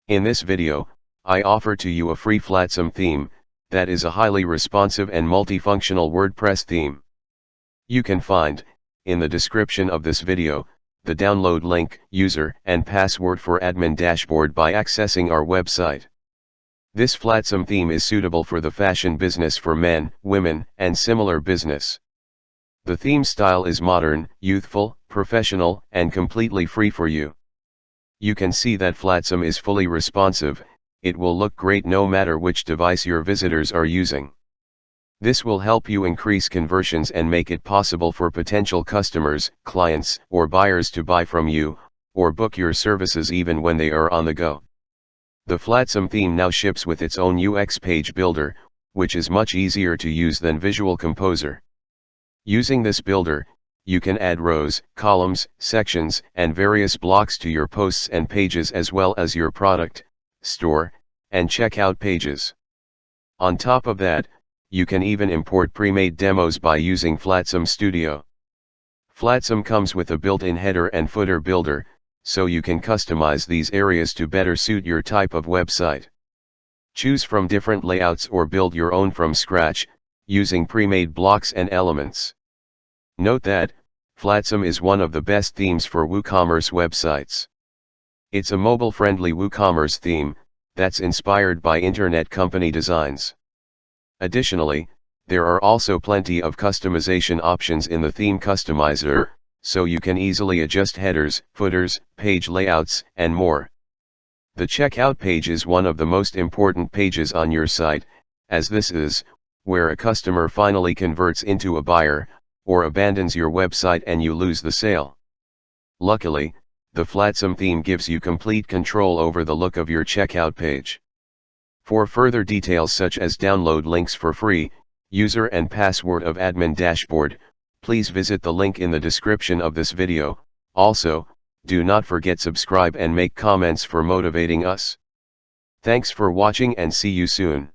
In this video, I offer to you a free Flatsome theme, that is a highly responsive and multifunctional WordPress theme. You can find, in the description of this video, the download link, user and password for admin dashboard by accessing our website. This Flatsome theme is suitable for the fashion business for men, women, and similar business. The theme style is modern, youthful, professional, and completely free for you. You can see that Flatsome is fully responsive. It will look great no matter which device your visitors are using. This will help you increase conversions and make it possible for potential customers, clients, or buyers to buy from you, or book your services even when they are on the go. The Flatsome theme now ships with its own UX page builder, which is much easier to use than Visual Composer. Using this builder, you can add rows, columns, sections, and various blocks to your posts and pages as well as your product, store, and checkout pages. On top of that, you can even import pre-made demos by using Flatsome Studio. Flatsome comes with a built-in header and footer builder, so you can customize these areas to better suit your type of website. Choose from different layouts or build your own from scratch, using pre-made blocks and elements. Note that, Flatsome is one of the best themes for WooCommerce websites. It's a mobile-friendly WooCommerce theme, that's inspired by internet company designs. Additionally, there are also plenty of customization options in the theme customizer, so you can easily adjust headers, footers, page layouts, and more. The checkout page is one of the most important pages on your site, as this is where a customer finally converts into a buyer, or abandons your website and you lose the sale. Luckily, the Flatsome theme gives you complete control over the look of your checkout page. For further details such as download links for free, user and password of admin dashboard, please visit the link in the description of this video. Also, do not forget subscribe and make comments for motivating us. Thanks for watching and see you soon.